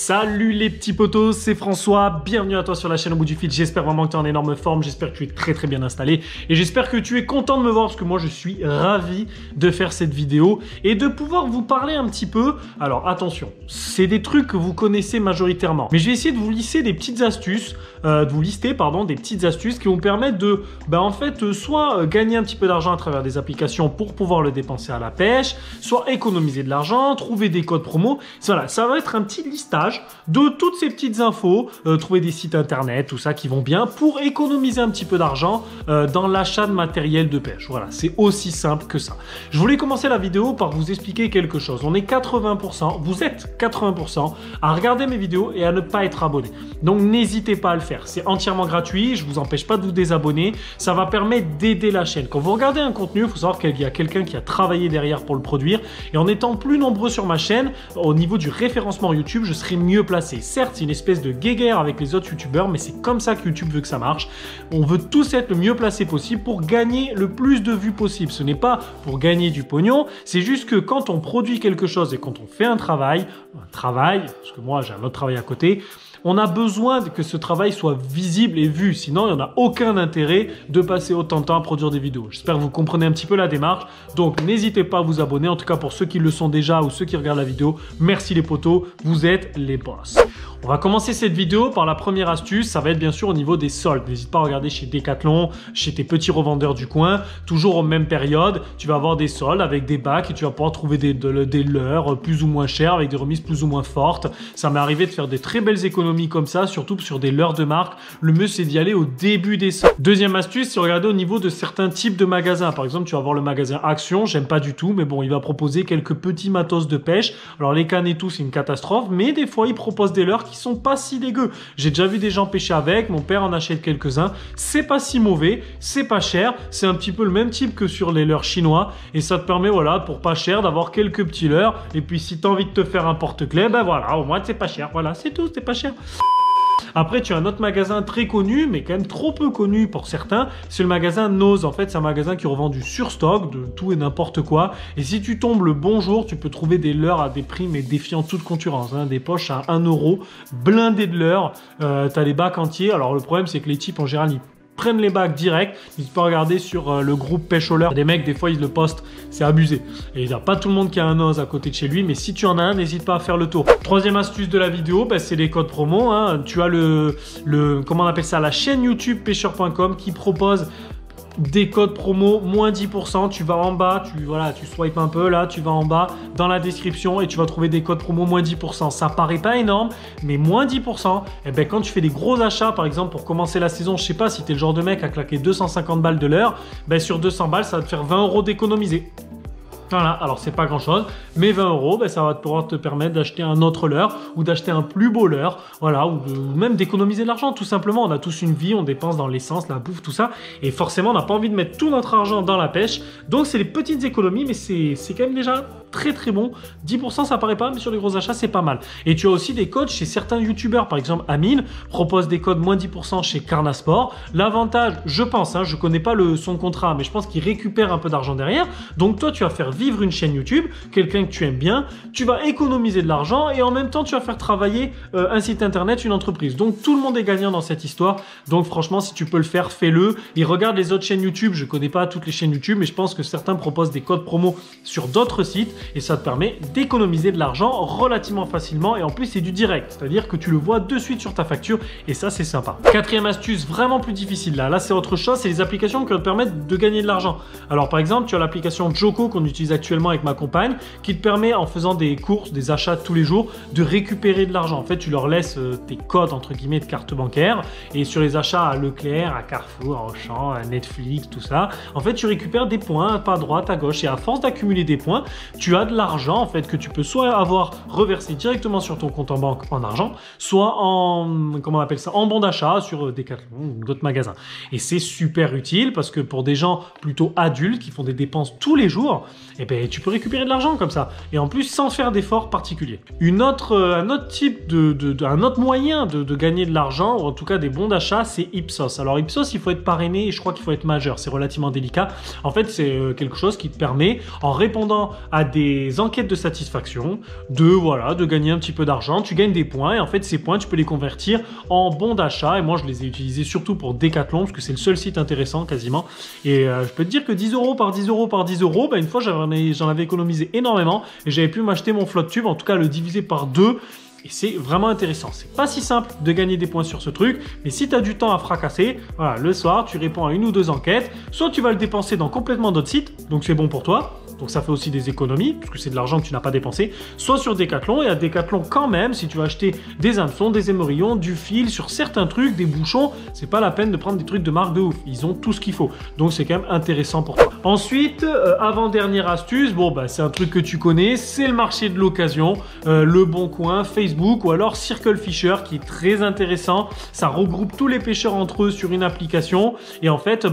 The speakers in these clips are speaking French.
Salut les petits potos, c'est François, bienvenue à toi sur la chaîne Au bout du fil. J'espère vraiment que tu es en énorme forme, j'espère que tu es très bien installé et j'espère que tu es content de me voir parce que moi je suis ravi de faire cette vidéo et de pouvoir vous parler un petit peu. Alors attention, c'est des trucs que vous connaissez majoritairement, mais je vais essayer de vous lister des petites astuces, des petites astuces qui vont permettre de, en fait, soit gagner un petit peu d'argent à travers des applications pour pouvoir le dépenser à la pêche, soit économiser de l'argent, trouver des codes promo. Voilà, ça va être un petit listage de toutes ces petites infos, trouver des sites internet, tout ça qui vont bien pour économiser un petit peu d'argent dans l'achat de matériel de pêche. Voilà, c'est aussi simple que ça. Je voulais commencer la vidéo par vous expliquer quelque chose. On est 80%, vous êtes 80% à regarder mes vidéos et à ne pas être abonné. Donc n'hésitez pas à le faire. C'est entièrement gratuit, je vous empêche pas de vous désabonner. Ça va permettre d'aider la chaîne. Quand vous regardez un contenu, il faut savoir qu'il y a quelqu'un qui a travaillé derrière pour le produire. Et en étant plus nombreux sur ma chaîne, au niveau du référencement YouTube, je serai mieux placé. Certes, c'est une espèce de guéguerre avec les autres youtubeurs, mais c'est comme ça que YouTube veut que ça marche. On veut tous être le mieux placé possible pour gagner le plus de vues possible. Ce n'est pas pour gagner du pognon, c'est juste que quand on produit quelque chose et quand on fait un travail, parce que moi j'ai un autre travail à côté, on a besoin que ce travail soit visible et vu. Sinon, il n'y en a aucun intérêt de passer autant de temps à produire des vidéos. J'espère que vous comprenez un petit peu la démarche. Donc, n'hésitez pas à vous abonner. En tout cas, pour ceux qui le sont déjà ou ceux qui regardent la vidéo, merci les potos. Vous êtes les boss. On va commencer cette vidéo par la première astuce. Ça va être bien sûr au niveau des soldes. N'hésite pas à regarder chez Decathlon, chez tes petits revendeurs du coin. Toujours aux mêmes périodes, tu vas avoir des soldes avec des bacs et tu vas pouvoir trouver des leurres plus ou moins chers avec des remises plus ou moins fortes. Ça m'est arrivé de faire des très belles économies comme ça, surtout sur des leurres de marque. Le mieux, c'est d'y aller au début des soldes. Deuxième astuce, c'est regarder au niveau de certains types de magasins. Par exemple, tu vas avoir le magasin Action. J'aime pas du tout, mais bon, il va proposer quelques petits matos de pêche. Alors, les cannes et tout, c'est une catastrophe, mais des fois, il propose des leurres qui sont pas si dégueux. J'ai déjà vu des gens pêcher avec, mon père en achète quelques-uns. C'est pas si mauvais, c'est pas cher, c'est un petit peu le même type que sur les leurres chinois et ça te permet, voilà, pour pas cher, d'avoir quelques petits leurres. Et puis si tu as envie de te faire un porte-clés, voilà, au moins c'est pas cher. Voilà, c'est tout, c'est pas cher. Après, tu as un autre magasin très connu, mais quand même trop peu connu pour certains. C'est le magasin Nose. En fait, c'est un magasin qui revend du surstock, de tout et n'importe quoi. Et si tu tombes le bon jour, tu peux trouver des leurres à des prix, mais défiant toute concurrence. Hein. Des poches à 1 €, blindées de leurres. Tu as les bacs entiers. Alors, le problème, c'est que les types, en général, ils prennent les bacs direct. N'hésite pas à regarder sur le groupe Pêche au leurre. Des mecs, des fois, ils le postent. C'est abusé. Et il n'y a pas tout le monde qui a un Nose à côté de chez lui. Mais si tu en as un, n'hésite pas à faire le tour. Troisième astuce de la vidéo, c'est les codes promo. Hein. Tu as comment on appelle ça, la chaîne YouTube pêcheur.com qui propose des codes promo, moins 10%, tu vas en bas, tu swipes un peu là, tu vas en bas dans la description et tu vas trouver des codes promo moins 10%. Ça paraît pas énorme, mais moins 10%, quand tu fais des gros achats, par exemple pour commencer la saison, je sais pas si tu es le genre de mec à claquer 250 balles de l'heure, sur 200 balles, ça va te faire 20 € d'économiser. Voilà, alors c'est pas grand chose, mais 20 €, ça va pouvoir te permettre d'acheter un autre leurre ou d'acheter un plus beau leurre, voilà, ou même d'économiser de l'argent, tout simplement. On a tous une vie, on dépense dans l'essence, la bouffe, tout ça, et forcément on n'a pas envie de mettre tout notre argent dans la pêche, donc c'est les petites économies, mais c'est quand même déjà très bon. 10% ça paraît pas, mais sur les gros achats c'est pas mal. Et tu as aussi des codes chez certains youtubeurs, par exemple Amine propose des codes moins 10% chez Carnasport. L'avantage, je pense, je connais pas son contrat, mais je pense qu'il récupère un peu d'argent derrière, donc toi tu vas faire vivre une chaîne YouTube, quelqu'un que tu aimes bien, tu vas économiser de l'argent et en même temps tu vas faire travailler un site internet, une entreprise. Donc tout le monde est gagnant dans cette histoire. Donc franchement, si tu peux le faire, fais-le. Et regarde les autres chaînes YouTube. Je connais pas toutes les chaînes YouTube, mais je pense que certains proposent des codes promo sur d'autres sites et ça te permet d'économiser de l'argent relativement facilement et en plus c'est du direct, c'est-à-dire que tu le vois de suite sur ta facture et ça c'est sympa. Quatrième astuce, vraiment plus difficile là c'est autre chose, c'est les applications qui vont te permettre de gagner de l'argent. Alors par exemple, tu as l'application Joko qu'on utilise actuellement avec ma compagne qui te permet en faisant des courses, des achats tous les jours de récupérer de l'argent. En fait, tu leur laisses tes codes entre guillemets de carte bancaire et sur les achats à Leclerc, à Carrefour, à Auchan, à Netflix, tout ça, en fait tu récupères des points à droite, à gauche et à force d'accumuler des points, tu as de l'argent en fait que tu peux soit avoir reversé directement sur ton compte en banque en argent, soit en, comment on appelle ça, en bon d'achat sur Decathlon ou d'autres magasins. Et c'est super utile parce que pour des gens plutôt adultes qui font des dépenses tous les jours, tu peux récupérer de l'argent comme ça. Et en plus, sans faire d'efforts particuliers. Un autre type un autre moyen de gagner de l'argent, ou en tout cas des bons d'achat, c'est Ipsos. Alors Ipsos, il faut être parrainé et je crois qu'il faut être majeur. C'est relativement délicat. En fait, c'est quelque chose qui te permet, en répondant à des enquêtes de satisfaction, de gagner un petit peu d'argent. Tu gagnes des points et en fait, ces points, tu peux les convertir en bons d'achat. Et moi, je les ai utilisés surtout pour Decathlon parce que c'est le seul site intéressant quasiment. Et je peux te dire que 10 € par 10 € par 10 €, une fois, j'en avais économisé énormément et j'avais pu m'acheter mon flotte tube, en tout cas le diviser par 2. Et c'est vraiment intéressant. C'est pas si simple de gagner des points sur ce truc, mais si tu as du temps à fracasser, voilà, le soir, tu réponds à 1 ou 2 enquêtes, soit tu vas le dépenser dans complètement d'autres sites, donc c'est bon pour toi. Donc ça fait aussi des économies, parce que c'est de l'argent que tu n'as pas dépensé, soit sur Decathlon, et à Decathlon quand même, si tu veux acheter des hameçons, des émerillons, du fil, sur certains trucs, des bouchons, c'est pas la peine de prendre des trucs de marque de ouf, ils ont tout ce qu'il faut, donc c'est quand même intéressant pour toi. Ensuite, avant-dernière astuce, c'est un truc que tu connais, c'est le marché de l'occasion, Le Bon Coin, Facebook, ou alors Circle Fisher, qui est très intéressant, ça regroupe tous les pêcheurs entre eux sur une application, et en fait,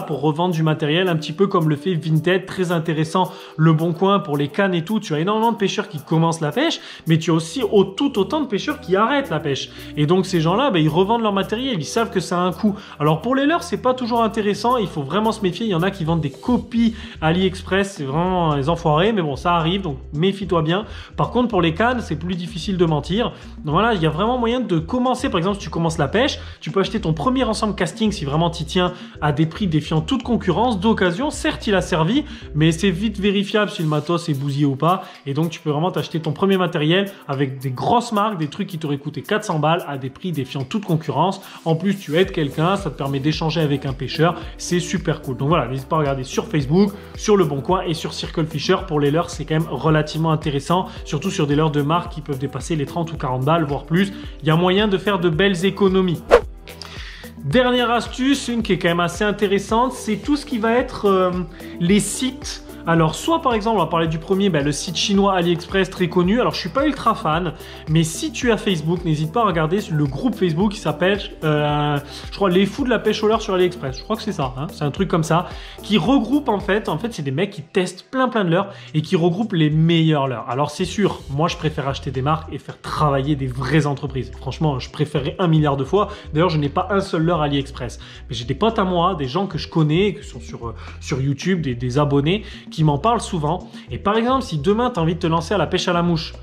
pour revendre du matériel, un petit peu comme le fait Vinted, très intéressant. Le Bon Coin pour les cannes et tout, tu as énormément de pêcheurs qui commencent la pêche, mais tu as aussi tout autant de pêcheurs qui arrêtent la pêche. Et donc ces gens-là, ils revendent leur matériel, ils savent que ça a un coût. Alors pour les leurres, c'est pas toujours intéressant, il faut vraiment se méfier. Il y en a qui vendent des copies AliExpress, c'est vraiment les enfoirés, mais bon, ça arrive, donc méfie-toi bien. Par contre, pour les cannes, c'est plus difficile de mentir. Donc voilà, il y a vraiment moyen de commencer. Par exemple, si tu commences la pêche, tu peux acheter ton premier ensemble casting si vraiment tu tiens à des prix défiant toute concurrence d'occasion. Certes, il a servi, mais c'est vite vérifiable si le matos est bousillé ou pas, et donc tu peux vraiment t'acheter ton premier matériel avec des grosses marques, des trucs qui t'auraient coûté 400 balles à des prix défiant toute concurrence. En plus, tu aides quelqu'un, ça te permet d'échanger avec un pêcheur, c'est super cool. Donc voilà, n'hésite pas à regarder sur Facebook, sur Le Bon Coin et sur Circle Fisher. Pour les leurres, c'est quand même relativement intéressant, surtout sur des leurres de marque qui peuvent dépasser les 30 ou 40 balles, voire plus. Il y a moyen de faire de belles économies. Dernière astuce, une qui est quand même assez intéressante, c'est tout ce qui va être les sites. Alors, soit par exemple, on va parler du premier, le site chinois AliExpress très connu. Alors, je suis pas ultra fan, mais si tu as Facebook, n'hésite pas à regarder le groupe Facebook qui s'appelle, je crois, Les Fous de la pêche au leurre sur AliExpress. Je crois que c'est ça, hein, c'est un truc comme ça, qui regroupe en fait, c'est des mecs qui testent plein de leurres et qui regroupent les meilleurs leurres. Alors, c'est sûr, moi, je préfère acheter des marques et faire travailler des vraies entreprises. Franchement, je préférerais 1 milliard de fois. D'ailleurs, je n'ai pas un seul leurre AliExpress, mais j'ai des potes à moi, des gens que je connais, qui sont sur YouTube, des abonnés, qui m'en parlent souvent. Et par exemple, si demain tu as envie de te lancer à la pêche à la mouche,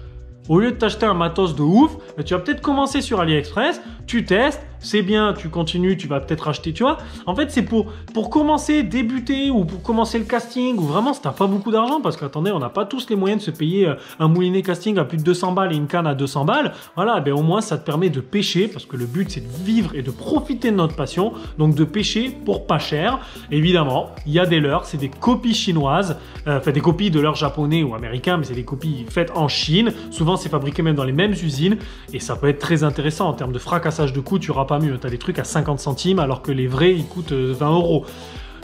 au lieu de t'acheter un matos de ouf, tu vas peut-être commencer sur AliExpress, tu testes, c'est bien, tu continues, tu vas peut-être acheter, tu vois. En fait, c'est pour commencer, débuter ou pour commencer le casting, ou vraiment si t'as pas beaucoup d'argent, parce qu'attendez, on n'a pas tous les moyens de se payer un moulinet casting à plus de 200 balles et une canne à 200 balles. Voilà, au moins ça te permet de pêcher, parce que le but c'est de vivre et de profiter de notre passion, donc de pêcher pour pas cher. Évidemment, il y a des leurres, c'est des copies chinoises, des copies de leurres japonais ou américains, mais c'est des copies faites en Chine. Souvent, c'est fabriqué même dans les mêmes usines, et ça peut être très intéressant en termes de fracassage de coûts. Tu auras pas mieux, tu as des trucs à 50 centimes alors que les vrais ils coûtent 20 €.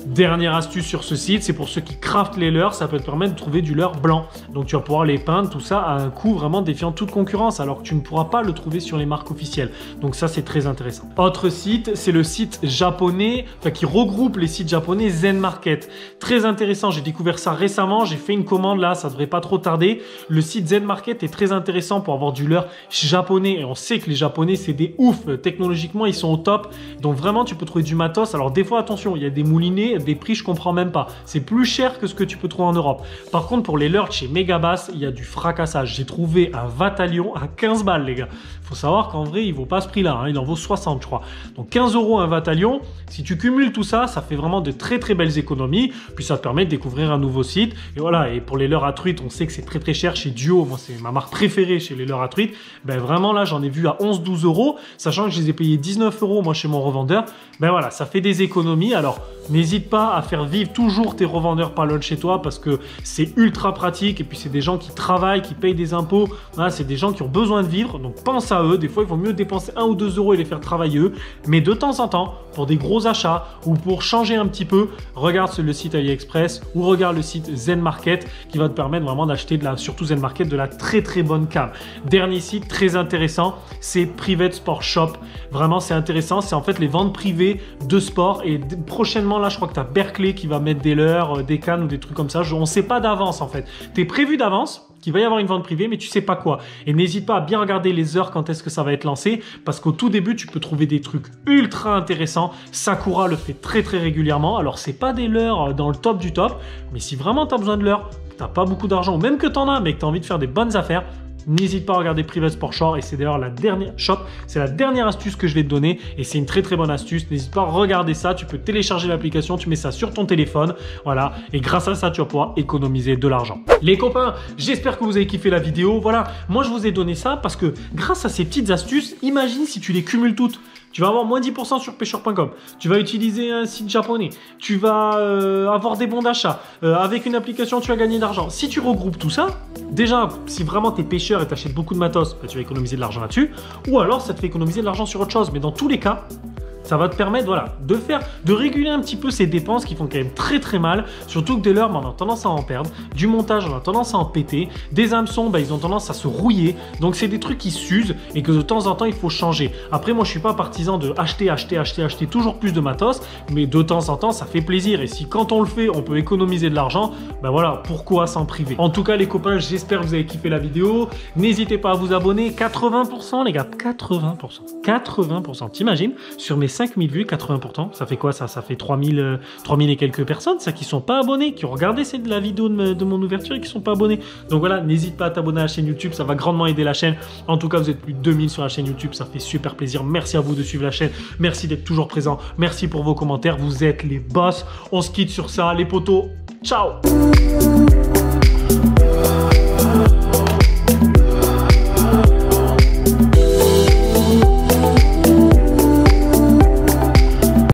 Dernière astuce sur ce site, c'est pour ceux qui craftent les leurres, ça peut te permettre de trouver du leurre blanc. Donc tu vas pouvoir les peindre, tout ça à un coût vraiment défiant toute concurrence, alors que tu ne pourras pas le trouver sur les marques officielles. Donc ça, c'est très intéressant. Autre site, c'est le site japonais, qui regroupe les sites japonais Zen Market. Très intéressant, j'ai découvert ça récemment, j'ai fait une commande là, ça devrait pas trop tarder. Le site Zen Market est très intéressant pour avoir du leurre japonais, et on sait que les japonais, c'est des ouf. Technologiquement, ils sont au top. Donc vraiment, tu peux trouver du matos. Alors des fois, attention, il y a des moulinets, des prix je comprends même pas, c'est plus cher que ce que tu peux trouver en Europe. Par contre, pour les leurres chez Megabass, il y a du fracassage. J'ai trouvé un Vatalion à 15 balles, les gars. Faut savoir qu'en vrai, il vaut pas ce prix-là, hein. Il en vaut 60, je crois. Donc 15 € un Vatalion. Si tu cumules tout ça, ça fait vraiment de très très belles économies. Puis ça te permet de découvrir un nouveau site. Et voilà. Et pour les leurres à truite, on sait que c'est très très cher chez Duo. Moi, c'est ma marque préférée chez les leurres à truite. Vraiment là, j'en ai vu à 11-12 €, sachant que je les ai payés 19 € moi chez mon revendeur. Voilà, ça fait des économies. Alors n'hésite pas à faire vivre toujours tes revendeurs pas loin de chez toi, parce que c'est ultra pratique. Et puis c'est des gens qui travaillent, qui payent des impôts. Voilà, c'est des gens qui ont besoin de vivre. Donc pense à eux. Des fois, il vaut mieux dépenser 1 ou 2 € et les faire travailler eux. Mais de temps en temps, pour des gros achats ou pour changer un petit peu, regarde le site AliExpress ou regarde le site Zen Market, qui va te permettre vraiment d'acheter surtout Zen Market, de la très très bonne cam. Dernier site très intéressant, c'est Private Sport Shop. Vraiment, c'est intéressant. C'est en fait les ventes privées de sport. Et prochainement, là, je crois que tu as Berkeley qui va mettre des leurres, des cannes ou des trucs comme ça. On ne sait pas d'avance en fait. Tu es prévu d'avance qu'il va y avoir une vente privée, mais tu sais pas quoi. Et n'hésite pas à bien regarder les heures quand est-ce que ça va être lancé, parce qu'au tout début, tu peux trouver des trucs ultra intéressants. Sakura le fait très très régulièrement. Alors, c'est pas des leurres dans le top du top, mais si vraiment tu as besoin de leurres t'as pas beaucoup d'argent, ou même que t'en as, mais que t'as envie de faire des bonnes affaires, n'hésite pas à regarder Private Sport Shop, et c'est d'ailleurs la dernière astuce que je vais te donner, et c'est une très très bonne astuce. N'hésite pas à regarder ça, tu peux télécharger l'application, tu mets ça sur ton téléphone, voilà, et grâce à ça tu vas pouvoir économiser de l'argent. Les copains, j'espère que vous avez kiffé la vidéo. Voilà, moi je vous ai donné ça parce que grâce à ces petites astuces, imagine si tu les cumules toutes. Tu vas avoir moins 10% sur pêcheur.com. Tu vas utiliser un site japonais. Tu vas avoir des bons d'achat. Avec une application, tu vas gagner de l'argent. Si tu regroupes tout ça, déjà, si vraiment tu es pêcheur et tu achètes beaucoup de matos, bah, tu vas économiser de l'argent là-dessus. Ou alors, ça te fait économiser de l'argent sur autre chose. Mais dans tous les cas, ça va te permettre voilà, de réguler un petit peu ces dépenses qui font quand même très très mal. Surtout que dès lors, on a tendance à en perdre. Du montage, on a tendance à en péter. Des hameçons, bah, ils ont tendance à se rouiller. Donc c'est des trucs qui s'usent et que de temps en temps, il faut changer. Après, moi, je suis pas partisan de acheter toujours plus de matos. Mais de temps en temps, ça fait plaisir. Et si quand on le fait, on peut économiser de l'argent, bah voilà, pourquoi s'en priver? En tout cas, les copains, j'espère que vous avez kiffé la vidéo. N'hésitez pas à vous abonner. 80% les gars, 80%. 80%. T'imagines, sur mes 5000 vues, 80%, ça fait quoi ça? Ça fait 3000 et quelques personnes, ça, qui sont pas abonnés, qui ont regardé la vidéo de mon ouverture et qui sont pas abonnés. Donc voilà, n'hésite pas à t'abonner à la chaîne YouTube, ça va grandement aider la chaîne. En tout cas, vous êtes plus de 2000 sur la chaîne YouTube, ça fait super plaisir. Merci à vous de suivre la chaîne, merci d'être toujours présent, merci pour vos commentaires, vous êtes les boss. On se quitte sur ça, les potos. Ciao!